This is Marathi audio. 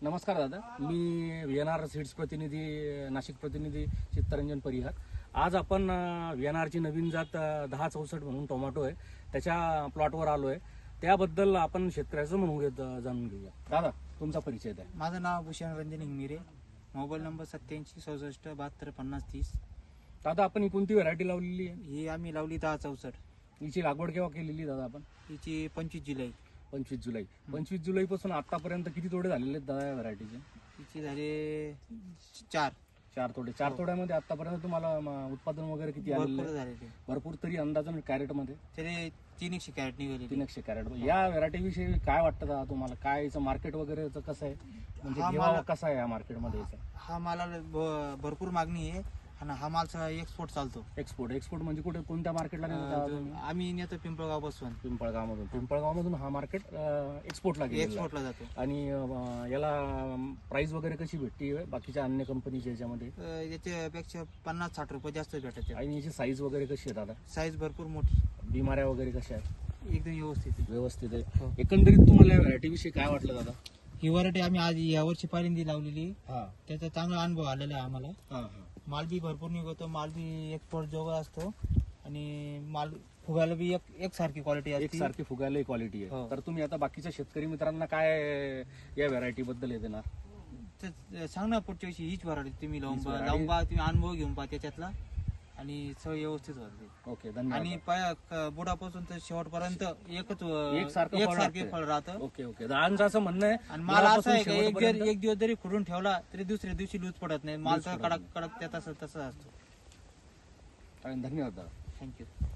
नमस्कार दादा, मी VNR सीड्स प्रतिनिधी नाशिक प्रतिनिधी चित्तरंजन परिहार. आज आपण VNRची नवीन जात 1064 म्हणून टोमॅटो आहे त्याच्या प्लॉटवर आलोय. त्याबद्दल आपण शेतकऱ्याचं जाणून घेऊया. दादा, तुमचा परिचय द्या. माझं नाव भूषण रंजन हिंगमिरे, मोबाईल नंबर 8766725030. दादा, आपण ही कोणती व्हरायटी लावलेली आहे? ही आम्ही लावली 1064. हिची लागवड केव्हा केलेली दादा आपण? हिची 25 जुलै. 25 जुलै. 25 जुलैपासून आतापर्यंत किती तोडे झालेले आहेत दादा या व्हरायटीचे? हिची झाले 4 तोडे. 4 तोड्यामध्ये आतापर्यंत तुम्हाला उत्पादन वगैरे किती आलेलं भरपूर आहे? झालेले. भरपूर. तरी अंदाजन कॅरेटमध्ये तरी 300 कॅरेट निघाले. 300 कॅरेट. या व्हरायटी विषयी काय वाटतं दादा तुम्हाला? काय याचं मार्केट वगैरे कसं आहे, म्हणजे हा घेवावा माल- कसा आहे या मार्केटमध्ये याचा? हा मालाला भरपूर मागणी आहे आणि हा मालचा एक्सपोर्ट चालतो. एक्सपोर्ट म्हणजे कुठे, कोणत्या मार्केटला नेता तुम्ही? आम्ही नेतो पिंपळगाव पासून. पिंपळगावमधून हा मार्केट एक्सपोर्टला गेलेला आहे. एक्सपोर्टला जातो. आणि याला प्राइस वगैरे कशी भेटते बाकीच्या अन्य कंपनीच्या याच्यामध्ये? याच्यापेक्षा 50-60 रुपये जास्त भेटत. आणि याची साईज वगैरे कशी आहे दादा? साईज भरपूर मोठी, बिमाऱ्या वगैरे कशा आहेत? एकदम व्यवस्थित आहे. हो. एकंदरीत तुम्हाला या व्हरायटी विषयी काय वाटलं दादा? ही व्हरायटी आम्ही आज यावर्षी पहिल्यांदा लावलेली. हा त्याचा चांगला अनुभव आलेला आहे आम्हाला. हा माल बी भरपूर निघतो, माल बी एक्सपोर्ट जोगा असतो आणि माल फुगायला बी एकसारखी क्वालिटी असते. एकसारखी फुगायला क्वालिटी आहे. हो. तर तुम्ही आता बाकीच्या शेतकरी मित्रांना काय या व्हरायटी बद्दल हे देणार? तर सांग ना, पुढच्या वर्षी हीच व्हरायटी तुम्ही हीच variety. लावून पहा, तुम्ही अनुभव घेऊन पहा त्याच्यातला आणि सगळं व्यवस्थित होते. ओके, धन्यवाद. आणि बुडापासून तर शेवटपर्यंत एकसारखं फळ एकसारखे राहते. फळ राहतं. Okay okay. दादांचं असं म्हणणं आहे, आणि माल असं आहे मुळापासून का शेवटपर्यंत- एक दिवस जरी खुडून ठेवला तरी दुसऱ्या दिवशी लूज पडत नाही. माल लूज तर पडत कडक कडक त्या तसं असतो. धन्यवाद दादा. थँक्यू.